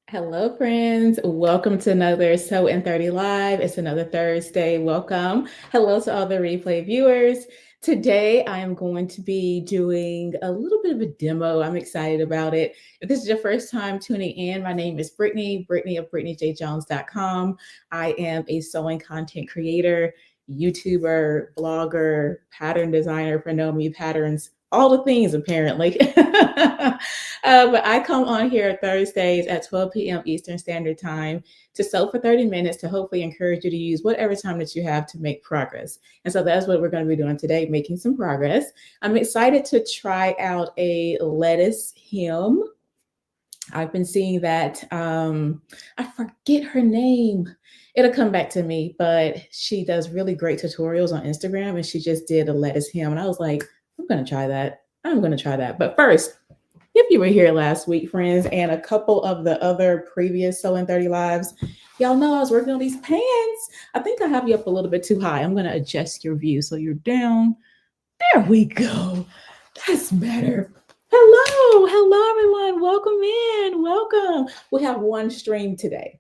Hello, friends. Welcome to another So in 30 Live. It's another Thursday. Welcome. Hello to all the replay viewers. Today, I am going to be doing a little bit of a demo. I'm excited about it. If this is your first time tuning in, my name is Brittany of BrittanyJJones.com. I am a sewing content creator, YouTuber, blogger, pattern designer for Know Me Patterns, all the things apparently. But I come on here Thursdays at 12 p.m. Eastern Standard Time to sew for 30 minutes to hopefully encourage you to use whatever time that you have to make progress. And so that's what we're going to be doing today, making some progress. I'm excited to try out a lettuce hem. I've been seeing that. I forget her name. It'll come back to me, but she does really great tutorials on Instagram, and she just did a lettuce hem. And I was like, I'm going to try that. I'm going to try that. But first, if you were here last week, friends, and a couple of the other previous Sew in 30 Lives, y'all know I was working on these pants. I think I have you up a little bit too high. I'm going to adjust your view so you're down. There we go. That's better. Hello, everyone. Welcome in. Welcome. We have one stream today.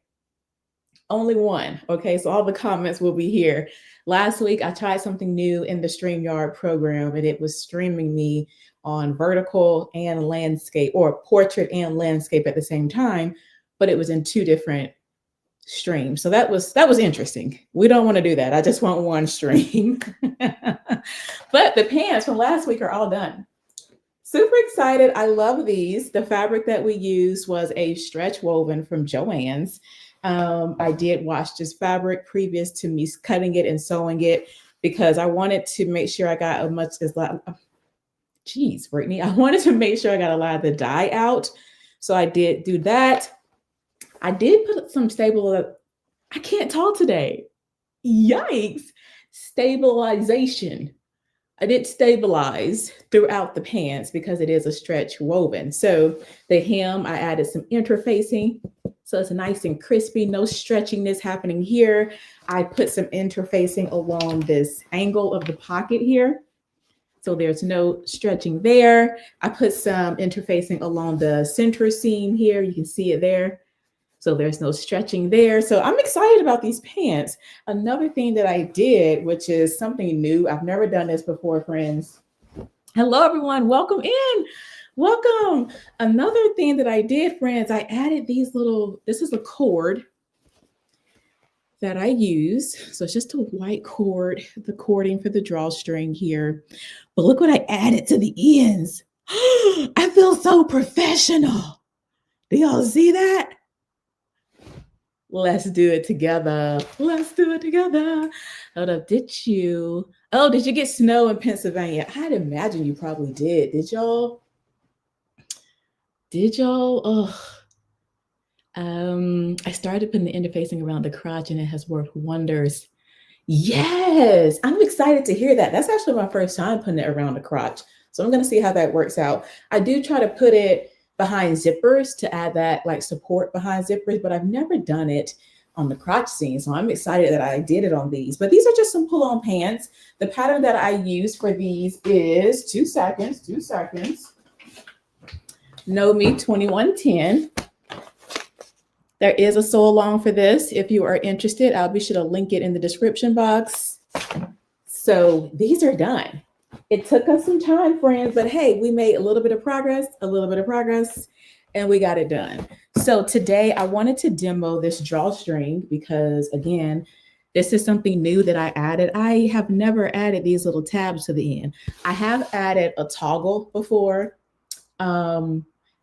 Only one. Okay, so all the comments will be here. Last week, I tried something new in the StreamYard program, and it was streaming me on vertical and landscape, or portrait and landscape at the same time, but it was in two different streams. So that was interesting. We don't want to do that. I just want one stream. But the pants from last week are all done. Super excited. I love these. The fabric that we used was a stretch woven from Joann's. I did wash this fabric previous to me cutting it and sewing it because I wanted to make sure I got as much as geez, Brittany, I wanted to make sure I got a lot of the dye out. So I did do that. I did put some I can't talk today. Yikes. Stabilization. I did stabilize throughout the pants because it is a stretch woven. So the hem, I added some interfacing. So it's nice and crispy, no stretchiness happening here. I put some interfacing along this angle of the pocket here. So there's no stretching there. I put some interfacing along the center seam here. You can see it there. So there's no stretching there. So I'm excited about these pants. Another thing that I did, which is something new. I've never done this before, friends. Hello, everyone. Welcome in. Welcome. Another thing that I did, friends, I added these this is a cord that I use. So it's just a white cord, the cording for the drawstring here. But look what I added to the ends. I feel so professional. Do y'all see that? Let's do it together. Let's do it together. Hold up. Did you get snow in Pennsylvania? I'd imagine you probably did. Did y'all? Oh. I started putting the interfacing around the crotch and it has worked wonders. Yes, I'm excited to hear that. That's actually my first time putting it around the crotch. So I'm going to see how that works out. I do try to put it behind zippers to add that like support behind zippers, but I've never done it on the crotch seam. So I'm excited that I did it on these. But these are just some pull-on pants. The pattern that I use for these is 2 seconds. Know Me 2110. There is a sew along for this. If you are interested, I'll be sure to link it in the description box. So these are done. It took us some time, friends, but hey, we made a little bit of progress, and we got it done. So today I wanted to demo this drawstring because, again, this is something new that I added. I have never added these little tabs to the end. I have added a toggle before.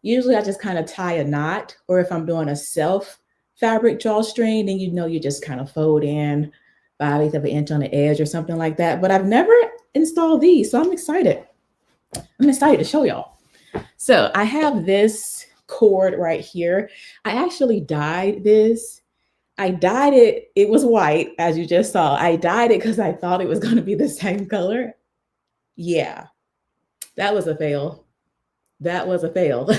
Usually I just kind of tie a knot, or if I'm doing a self fabric drawstring, then you just kind of fold in 1/8 of an inch on the edge or something like that. But I've never installed these, so I'm excited. I'm excited to show y'all. So I have this cord right here. I actually dyed this. I dyed it. It was white, as you just saw. I dyed it because I thought it was going to be the same color. Yeah, that was a fail. That was a fail.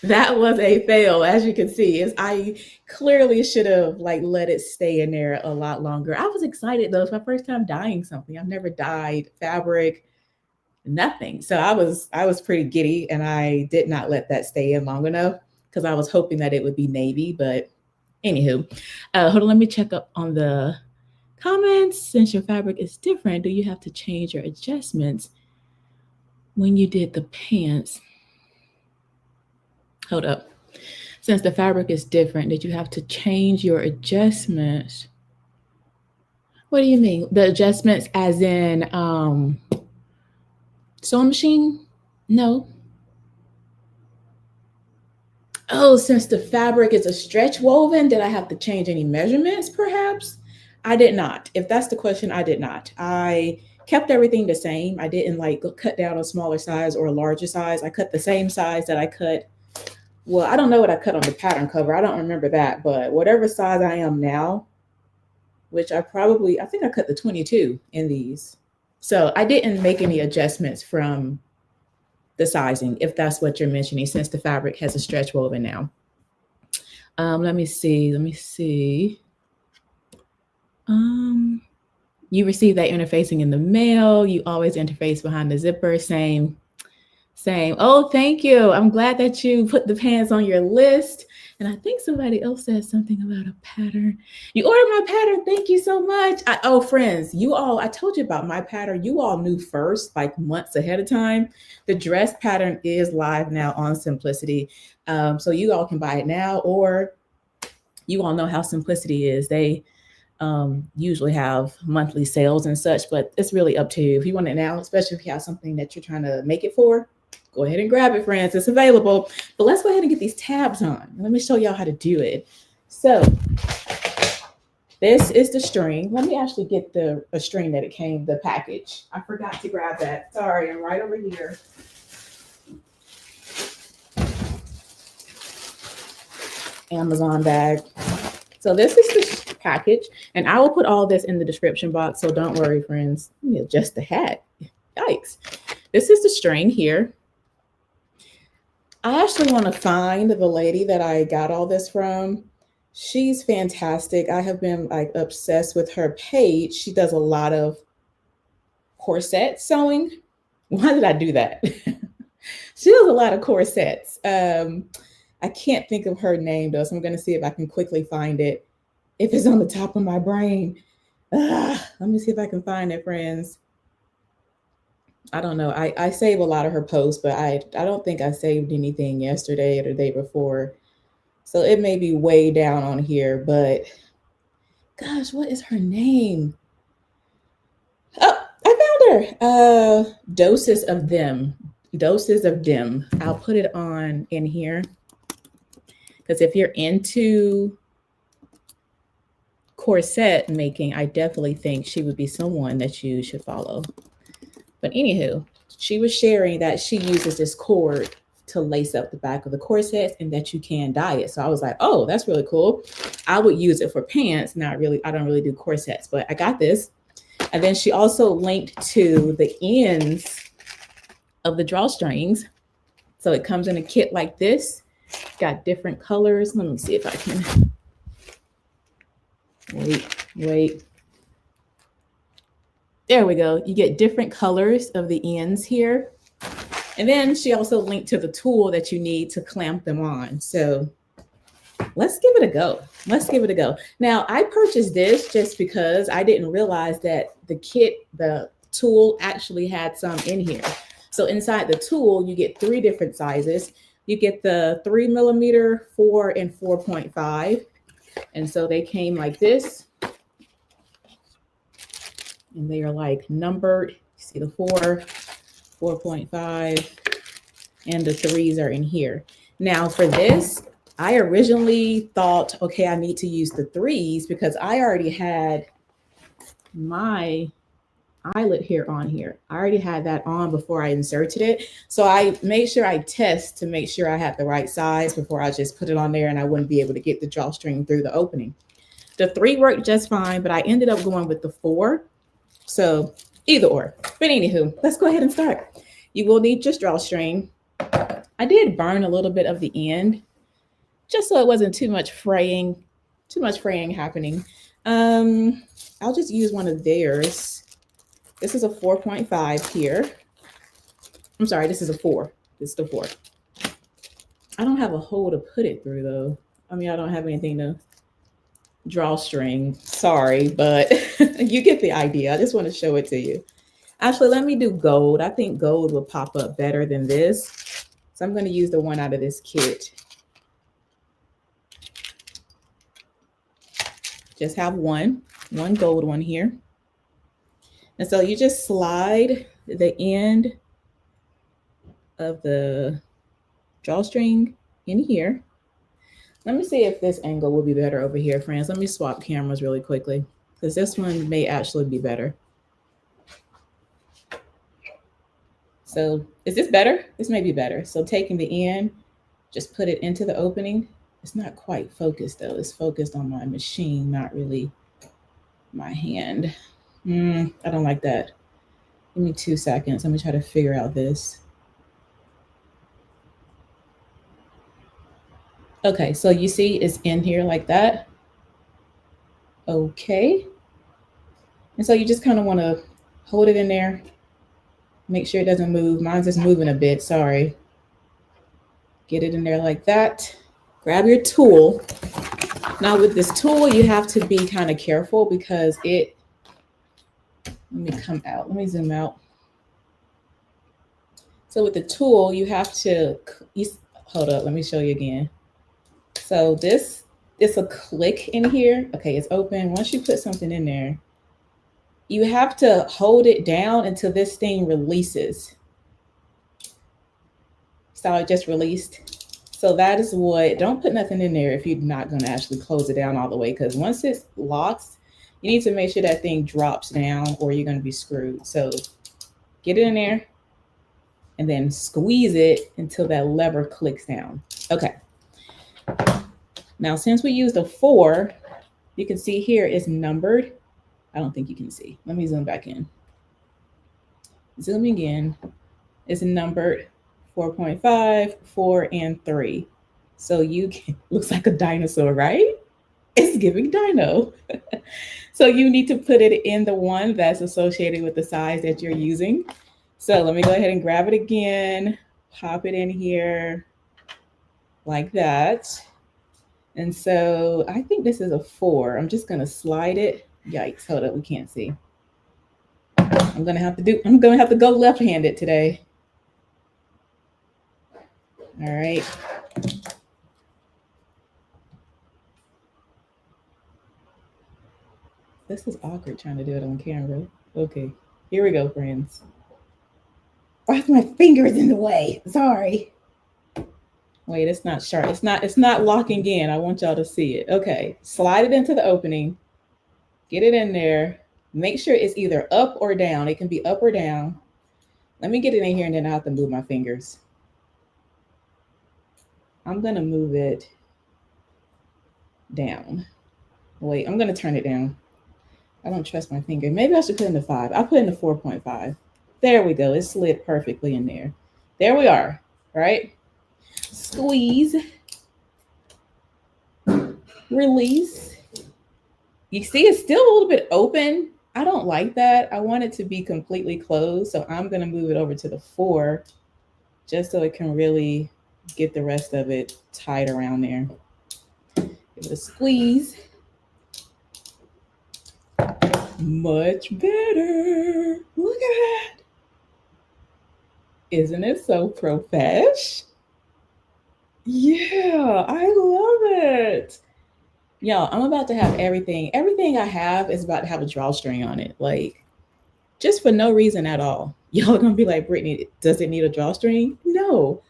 That was a fail, as you can see. I clearly should have let it stay in there a lot longer. I was excited though. It's my first time dyeing something. I've never dyed fabric, nothing. So I was pretty giddy, and I did not let that stay in long enough because I was hoping that it would be navy, but anywho. Hold on, let me check up on the comments. Since your fabric is different, do you have to change your adjustments when you did the pants? Hold up. Since the fabric is different, did you have to change your adjustments? What do you mean? The adjustments as in sewing machine? No. Oh, since the fabric is a stretch woven, did I have to change any measurements perhaps? I did not. If that's the question, I did not. I kept everything the same. I didn't like cut down a smaller size or a larger size. I cut the same size that I cut. Well, I don't know what I cut on the pattern cover. I don't remember that, but whatever size I am now, which I think I cut the 22 in these. So I didn't make any adjustments from the sizing, if that's what you're mentioning, since the fabric has a stretch woven now. Let me see. You receive that interfacing in the mail. You always interface behind the zipper. Same. Oh, thank you. I'm glad that you put the pants on your list. And I think somebody else said something about a pattern. You ordered my pattern. Thank you so much. Friends, I told you about my pattern. You all knew first, like months ahead of time. The dress pattern is live now on Simplicity. So you all can buy it now, or you all know how Simplicity is. They usually have monthly sales and such, but it's really up to you. If you want it now, especially if you have something that you're trying to make it for, go ahead and grab it, friends. It's available. But let's go ahead and get these tabs on. Let me show y'all how to do it. So this is the string. Let me actually get the string that it came, the package. I forgot to grab that. Sorry, I'm right over here. Amazon bag. So this is the package, and I will put all this in the description box, so don't worry, friends. Let me adjust the hat. Yikes. This is the string here. I actually want to find the lady that I got all this from. She's fantastic. I have been like obsessed with her page. She does a lot of corset sewing. Why did I do that? She does a lot of corsets. I can't think of her name though, so I'm going to see if I can quickly find it. If it's on the top of my brain. Let me see if I can find it, friends. I don't know. I save a lot of her posts, but I don't think I saved anything yesterday or the day before. So it may be way down on here, but gosh, what is her name? Oh, I found her. Doses of Them. I'll put it on in here. Because if you're into corset making, I definitely think she would be someone that you should follow. But anywho, she was sharing that she uses this cord to lace up the back of the corset and that you can dye it. So I was like, oh, that's really cool. I would use it for pants. I don't really do corsets, but I got this. And then she also linked to the ends of the drawstrings. So it comes in a kit like this. Got different colors. Let me see if I can. Wait. There we go. You get different colors of the ends here. And then she also linked to the tool that you need to clamp them on. So let's give it a go. Now, I purchased this just because I didn't realize that the tool actually had some in here. So inside the tool, you get 3 different sizes. You get the 3 millimeter, 4, and 4.5. And so they came like this. And they are like numbered. You see the 4, 4.5, and the 3s are in here. Now for this, I originally thought, okay, I need to use the 3s because I already had my eyelet here on here. I already had that on before I inserted it. So I made sure I test to make sure I had the right size before I just put it on there and I wouldn't be able to get the drawstring through the opening. The 3 worked just fine, but I ended up going with the 4. So either or. But anywho, let's go ahead and start. You will need your drawstring. I did burn a little bit of the end just so it wasn't too much fraying happening. I'll just use one of theirs. This is a 4.5 here. I'm sorry, this is a 4. This is the 4. I don't have a hole to put it through though. I mean, I don't have anything to drawstring. Sorry, but you get the idea. I just want to show it to you. Actually, let me do gold. I think gold will pop up better than this. So I'm going to use the one out of this kit. Just have one gold one here. And so you just slide the end of the drawstring in here. Let me see if this angle will be better over here, friends. Let me swap cameras really quickly because this one may actually be better. So is this better? This may be better. So taking the end, just put it into the opening. It's not quite focused though. It's focused on my machine, not really my hand. I don't like that. Give me 2 seconds. Let me try to figure out this. Okay, so you see it's in here like that. Okay. And so you just kind of want to hold it in there. Make sure it doesn't move. Mine's just moving a bit, sorry. Get it in there like that. Grab your tool. Now with this tool, you have to be kind of careful because let me come out. Let me zoom out. So with the tool, you have to, hold up, let me show you again. So this is a click in here. Okay, it's open. Once you put something in there, you have to hold it down until this thing releases. So it just released. So that is what, don't put nothing in there if you're not going to actually close it down all the way, because once it locks, you need to make sure that thing drops down or you're going to be screwed. So get it in there and then squeeze it until that lever clicks down. Okay. Now, since we used a 4, you can see here it's numbered. I don't think you can see. Let me zoom back in. Zooming in, it's numbered 4.5, 4, and 3. So you can, looks like a dinosaur, right? It's giving dino. So you need to put it in the one that's associated with the size that you're using. So let me go ahead and grab it again, pop it in here like that. And so I think this is a 4. I'm just gonna slide it. Yikes, hold up, we can't see. I'm gonna have to go left-handed today. All right. This is awkward trying to do it on camera. Okay, here we go, friends. Why is my fingers in the way? Sorry. Wait, it's not sharp. It's not locking in. I want y'all to see it. Okay, slide it into the opening. Get it in there. Make sure it's either up or down. It can be up or down. Let me get it in here and then I have to move my fingers. I'm gonna move it down. Wait, I'm gonna turn it down. I don't trust my finger. Maybe I should put in the 5. I'll put in the 4.5. There we go. It slid perfectly in there. There we are, right? Squeeze. Release. You see it's still a little bit open. I don't like that. I want it to be completely closed. So I'm going to move it over to the 4 just so it can really get the rest of it tied around there. Give it a squeeze. Much better. Look at that. Isn't it so profesh? Yeah, I love it. Y'all, I'm about to have everything. Everything I have is about to have a drawstring on it. Like, just for no reason at all. Y'all are going to be like, Brittany, does it need a drawstring? No.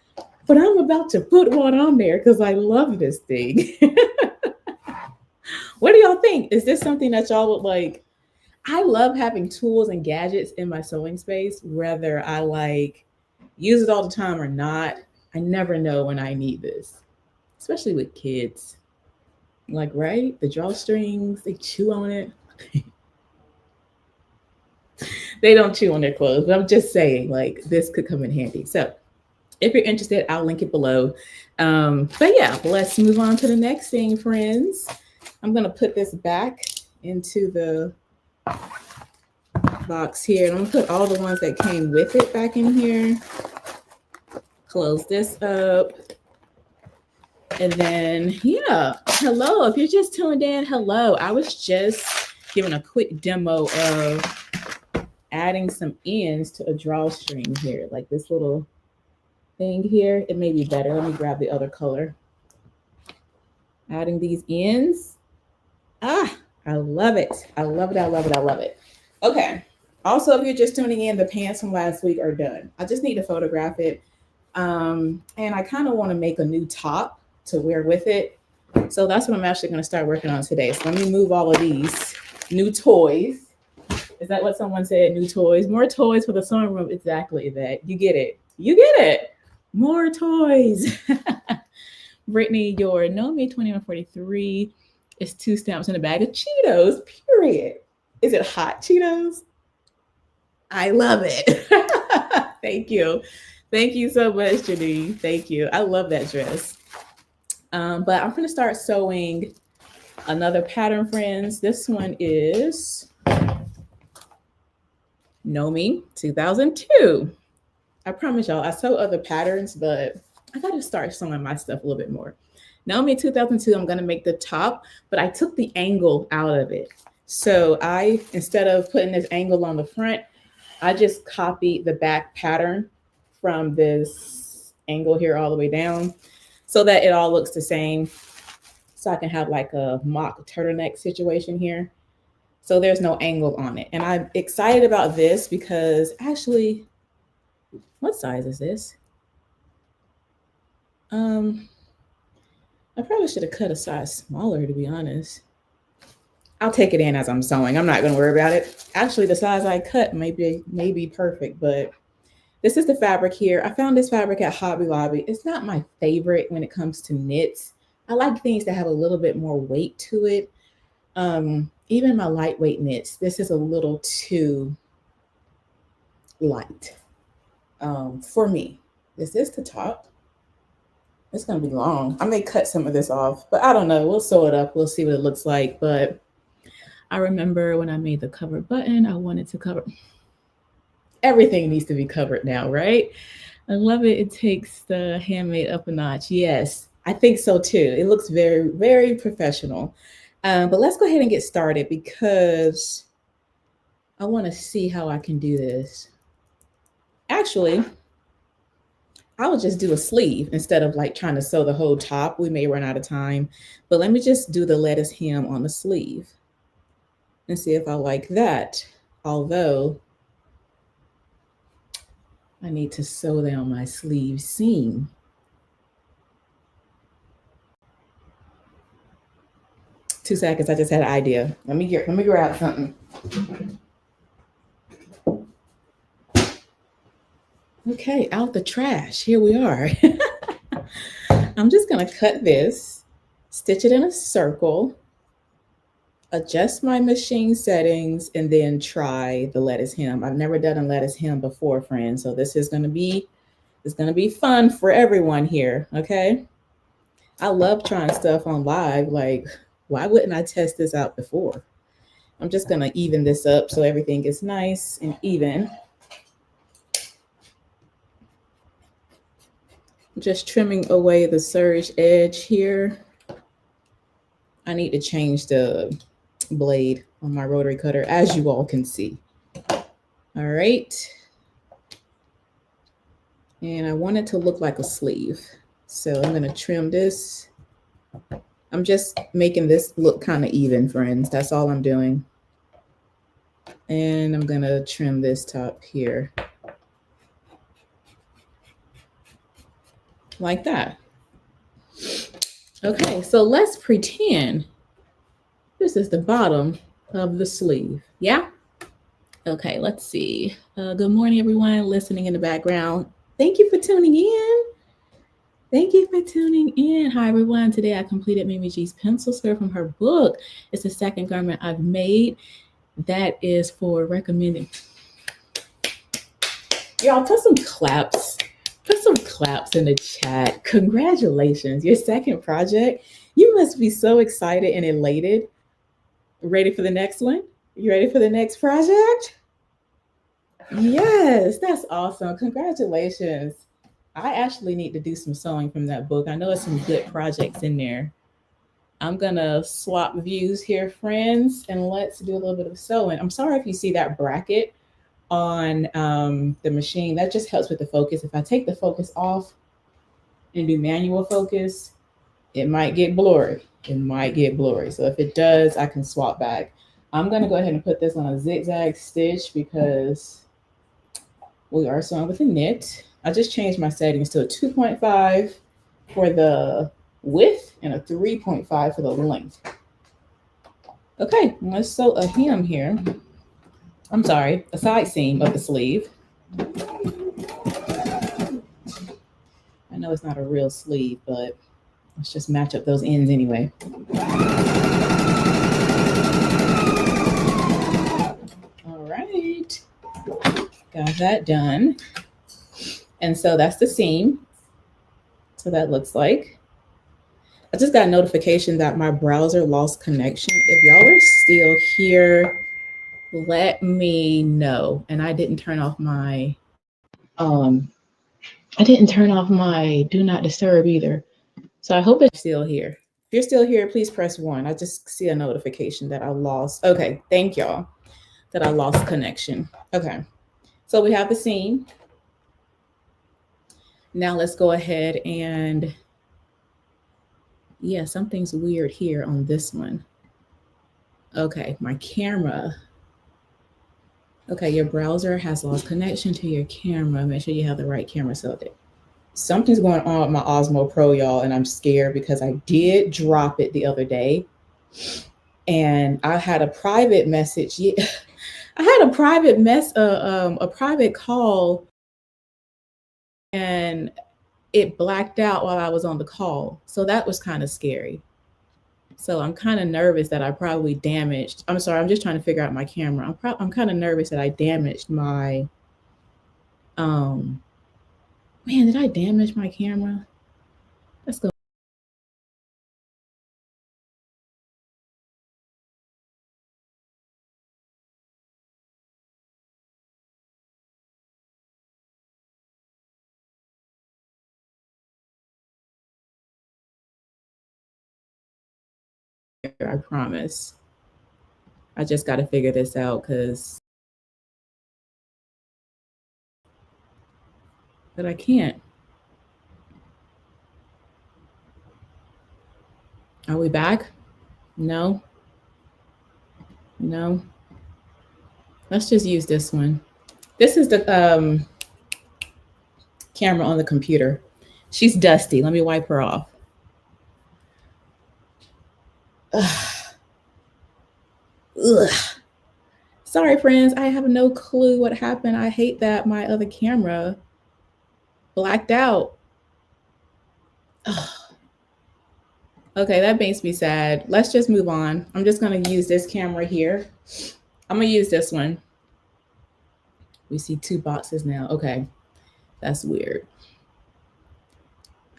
But I'm about to put one on there because I love this thing. What do y'all think? Is this something that y'all would like? I love having tools and gadgets in my sewing space, whether I like use it all the time or not. I never know when I need this, especially with kids. Like, right? The drawstrings, they chew on it. They don't chew on their clothes, but I'm just saying, like, this could come in handy. So if you're interested, I'll link it below. But yeah, let's move on to the next thing, friends. I'm going to put this back into the box here. And I'm going to put all the ones that came with it back in here. Close this up. And then, yeah, hello. If you're just tuned in, hello. I was just giving a quick demo of adding some ends to a drawstring here, like this little thing here. It may be better. Let me grab the other color. Adding these ends. Ah, I love it. I love it. I love it. I love it. Okay. Also, if you're just tuning in, the pants from last week are done. I just need to photograph it. And I kind of want to make a new top to wear with it. So that's what I'm actually going to start working on today. So let me move all of these new toys. Is that what someone said? New toys? More toys for the sewing room. Exactly that. You get it. You get it. More toys. Brittany, your Know Me 2143 is 2 stamps in a bag of Cheetos, period. Is it hot Cheetos? I love it. Thank you. Thank you so much, Janine. Thank you. I love that dress. But I'm going to start sewing another pattern, friends. This one is Know Me 2002. I promise y'all, I sew other patterns, but I got to start sewing my stuff a little bit more. Know Me 2002, I'm going to make the top, but I took the angle out of it. So instead of putting this angle on the front, I just copied the back pattern from this angle here all the way down so that it all looks the same. So I can have like a mock turtleneck situation here. So there's no angle on it. And I'm excited about this because actually, what size is this? I probably should have cut a size smaller, to be honest. I'll take it in as I'm sewing. I'm not going to worry about it. Actually, the size I cut may be perfect, but this is the fabric here. I found this fabric at Hobby Lobby. It's not my favorite when it comes to knits. I like things that have a little bit more weight to it. Even my lightweight knits, this is a little too light for me. This is the top. It's going to be long. I may cut some of this off, but I don't know. We'll sew it up. We'll see what it looks like. But I remember when I made the cover button, I wanted to cover. Everything needs to be covered now, right? I love it. It takes the handmade up a notch. Yes, I think so too. It looks very, very professional. But let's go ahead and get started because I want to see how I can do this. Actually, I will just do a sleeve instead of like trying to sew the whole top. We may run out of time, but let me just do the lettuce hem on the sleeve and see if I like that. Although I need to sew down my sleeve seam. Two seconds, I just had an idea. Let me grab something. Okay, out the trash. Here we are. I'm just going to cut this, stitch it in a circle, adjust my machine settings, and then try the lettuce hem. I've never done a lettuce hem before, friends, so this is going to be fun for everyone here, okay? I love trying stuff on live. Like, why wouldn't I test this out before? I'm just going to even this up so everything is nice and even. Just trimming away the serge edge here. I need to change the blade on my rotary cutter, as you all can see. All right. And I want it to look like a sleeve. So I'm going to trim this. I'm just making this look kind of even, friends. That's all I'm doing. And I'm going to trim this top here. Like that. Okay, so let's pretend this is the bottom of the sleeve. Yeah? Okay, let's see. Good morning, everyone listening in the background. Thank you for tuning in. Thank you for tuning in. Hi, everyone. Today I completed Mimi G's pencil skirt from her book. It's the second garment I've made that is for recommending. Y'all, put some claps. Put some claps in the chat. Congratulations. Your second project. You must be so excited and elated. Ready for the next one? You ready for the next project? Yes, that's awesome. Congratulations. I actually need to do some sewing from that book. I know it's some good projects in there. I'm gonna swap views here, friends, and let's do a little bit of sewing. I'm sorry if you see that bracket on the machine. That just helps with the focus. If I take the focus off and do manual focus, it might get blurry. It might get blurry. So if it does, I can swap back. I'm gonna go ahead and put this on a zigzag stitch because we are sewing with a knit. I just changed my settings to a 2.5 for the width and a 3.5 for the length. Okay, let's sew a hem here. I'm sorry, a side seam of the sleeve. I know it's not a real sleeve, but let's just match up those ends anyway. All right, got that done. And so that's the seam. So that looks like. I just got a notification that my browser lost connection. If y'all are still here, let me know. And I didn't turn off my do not disturb either. So I hope it's still here. If you're still here, please press 1. I just see a notification that I lost. Okay, thank y'all that I lost connection. Okay, so we have the seam. Now let's go ahead and, yeah, something's weird here on this one. Okay, my camera. Okay, your browser has lost connection to your camera. Make sure you have the right camera selected. Something's going on with my Osmo Pro, y'all, and I'm scared because I did drop it the other day. And I had a private message. Yeah, I had a private call, and it blacked out while I was on the call. So that was kind of scary. So I'm kind of nervous that I probably damaged. I'm sorry, I'm just trying to figure out my camera. I'm kind of nervous that I damaged my. Man, did I damage my camera? Let's go. I promise. I just got to figure this out but I can't. Are we back? No. No. Let's just use this one. This is the camera on the computer. She's dusty. Let me wipe her off. Ugh. Ugh. Sorry, friends. I have no clue what happened. I hate that my other camera blacked out. Ugh. Okay, that makes me sad. Let's just move on. I'm just going to use this camera here. I'm going to use this one. We see 2 boxes now. Okay, that's weird.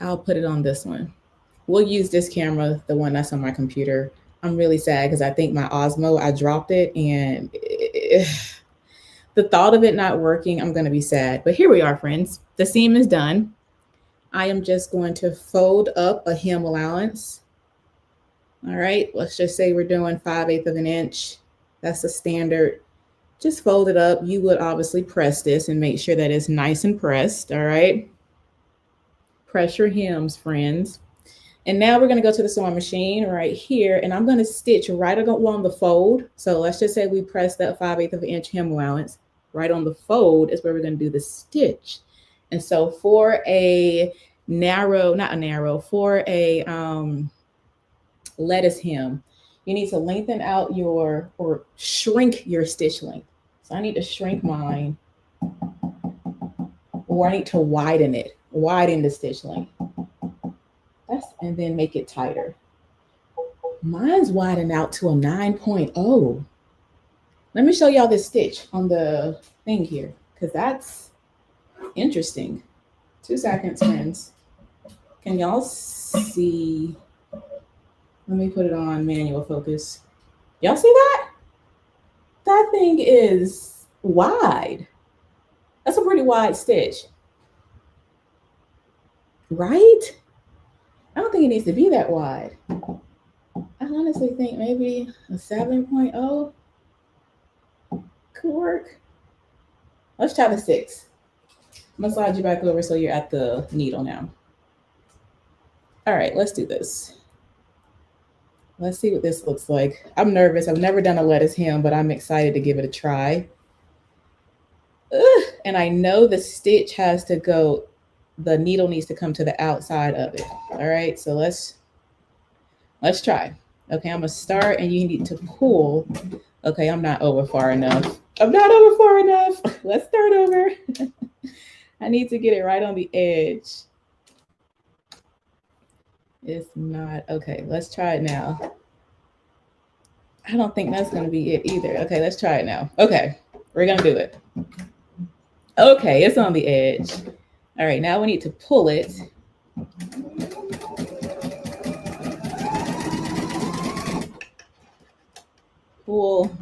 I'll put it on this one. We'll use this camera, the one that's on my computer. I'm really sad because I think my Osmo, I dropped it, and the thought of it not working, I'm going to be sad. But here we are, friends. The seam is done. I am just going to fold up a hem allowance. All right, let's just say we're doing 5/8 of an inch. That's a standard. Just fold it up. You would obviously press this and make sure that it's nice and pressed. All right. Press your hems, friends. And now we're going to go to the sewing machine right here, and I'm going to stitch right along the fold. So let's just say we press that 5/8 of an inch hem allowance. Right on the fold is where we're going to do the stitch. And so for a for a lettuce hem, you need to lengthen out or shrink your stitch length. So I need to shrink mine, or I need to widen the stitch length. And then make it tighter. Mine's widened out to a 9.0. Let me show y'all this stitch on the thing here, because that's interesting. 2 seconds, friends. Can y'all see? Let me put it on manual focus. Y'all see that? That thing is wide. That's a pretty wide stitch. right? I don't think it needs to be that wide. I honestly think maybe a 7.0 could work. Let's try the 6. I'm gonna slide you back over so you're at the needle now. All right, let's do this. Let's see what this looks like. I'm nervous. I've never done a lettuce hem, but I'm excited to give it a try. Ugh, and I know the stitch has to go, the needle needs to come to the outside of it. All right, so let's try. Okay, I'm gonna start and you need to pull. Okay, I'm not over far enough. I'm not over far enough. Let's start over. I need to get it right on the edge. It's not. Okay, let's try it now. I don't think that's gonna be it either. Okay, let's try it now. Okay, we're gonna do it. Okay, it's on the edge. All right, now we need to pull it. Pull.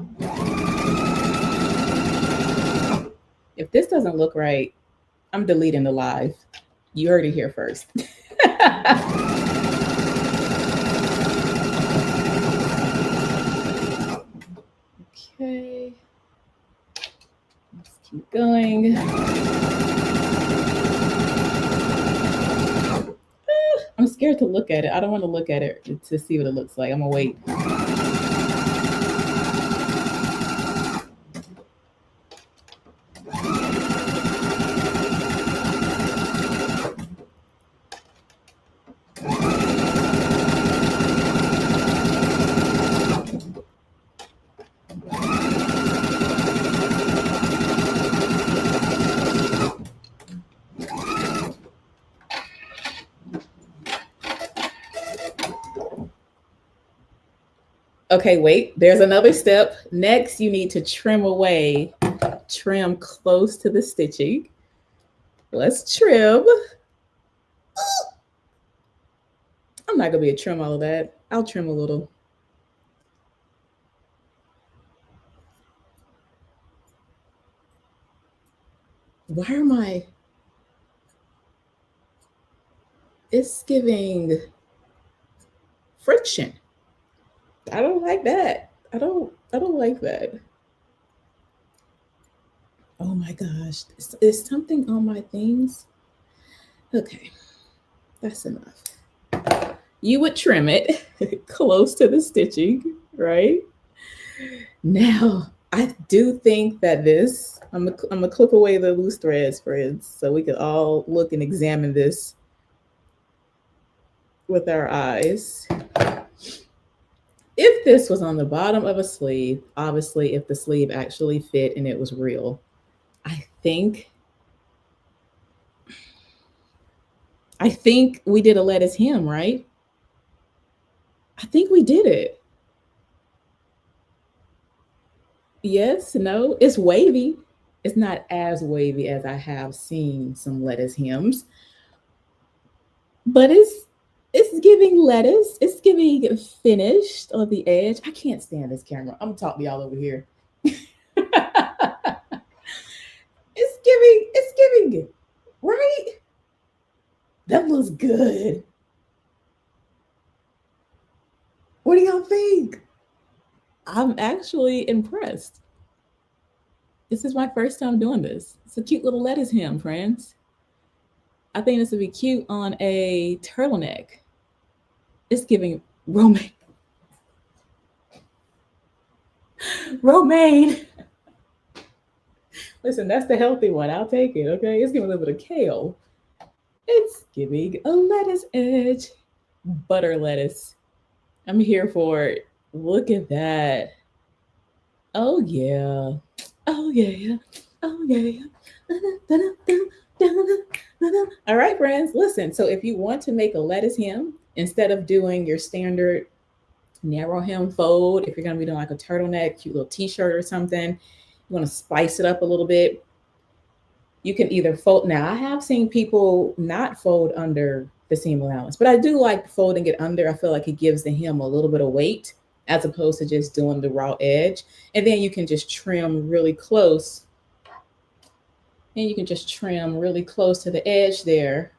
If this doesn't look right, I'm deleting the live. You heard it here first. Okay. Let's keep going. I'm scared to look at it. I don't want to look at it to see what it looks like. I'm gonna wait. Okay, wait, there's another step. Next, you need to trim away, trim close to the stitching. Let's trim. I'm not gonna be a trim all of that. I'll trim a little. Why am I? It's giving friction. I don't like that. I don't like that. Oh my gosh. Is something on my things? Okay, that's enough. You would trim it close to the stitching, right? Now, I do think that this, I'm gonna clip away the loose threads, friends, so we can all look and examine this with our eyes. If this was on the bottom of a sleeve, obviously, if the sleeve actually fit and it was real, I think we did a lettuce hem, right? I think we did it. Yes, no, it's wavy. It's not as wavy as I have seen some lettuce hems, but it's giving lettuce. It's giving finished on the edge. I can't stand this camera. I'm gonna talk to y'all over here. It's giving, right? That looks good. What do y'all think? I'm actually impressed. This is my first time doing this. It's a cute little lettuce hem, friends. I think this would be cute on a turtleneck. It's giving romaine. Romaine. Listen, that's the healthy one. I'll take it, okay? It's giving a little bit of kale. It's giving a lettuce edge. Butter lettuce. I'm here for it. Look at that. Oh, yeah. Oh, yeah. Oh, yeah. All right, friends, listen. So if you want to make a lettuce hem, instead of doing your standard narrow hem fold, if you're going to be doing like a turtleneck, cute little t-shirt or something, you want to spice it up a little bit, you can either fold. Now, I have seen people not fold under the seam allowance, but I do like folding it under. I feel like it gives the hem a little bit of weight as opposed to just doing the raw edge. And then you can just trim really close. And you can just trim really close to the edge there.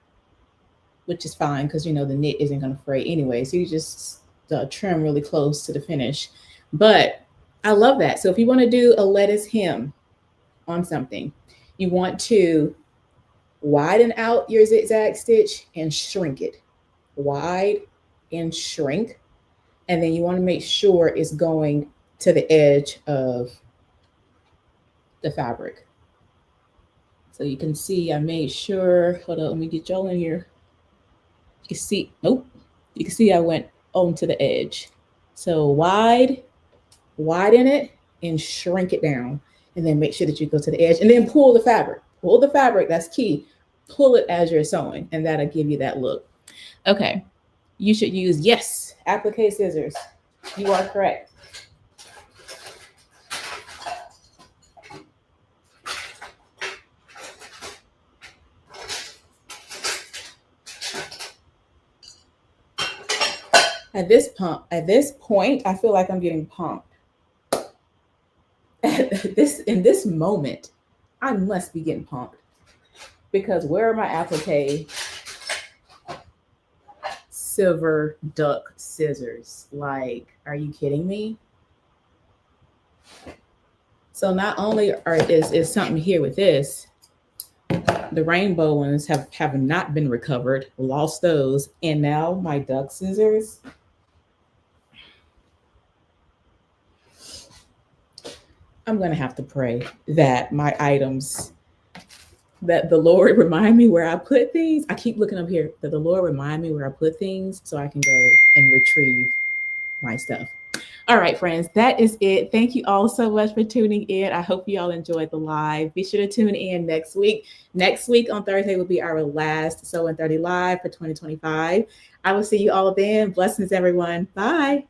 which is fine because, you know, the knit isn't going to fray anyway. So you just trim really close to the finish. But I love that. So if you want to do a lettuce hem on something, you want to widen out your zigzag stitch and shrink it. Wide and shrink. And then you want to make sure it's going to the edge of the fabric. So you can see I made sure, hold on, let me get y'all in here. You can see, nope. You can see I went onto the edge. So widen it and shrink it down. And then make sure that you go to the edge and then pull the fabric. Pull the fabric, that's key. Pull it as you're sewing and that'll give you that look. Okay, you should use, yes, applique scissors. You are correct. At this point, I feel like I'm getting pumped. In this moment, I must be getting pumped because where are my applique silver duck scissors? Like, are you kidding me? So not only is something here with this, the rainbow ones have not been recovered, lost those, and now my duck scissors. I'm going to have to pray that my items, that the Lord remind me where I put things. I keep looking up here, that the Lord remind me where I put things so I can go and retrieve my stuff. All right, friends, that is it. Thank you all so much for tuning in. I hope you all enjoyed the live. Be sure to tune in next week. Next week on Thursday will be our last Sew in 30 Live for 2025. I will see you all then. Blessings, everyone. Bye.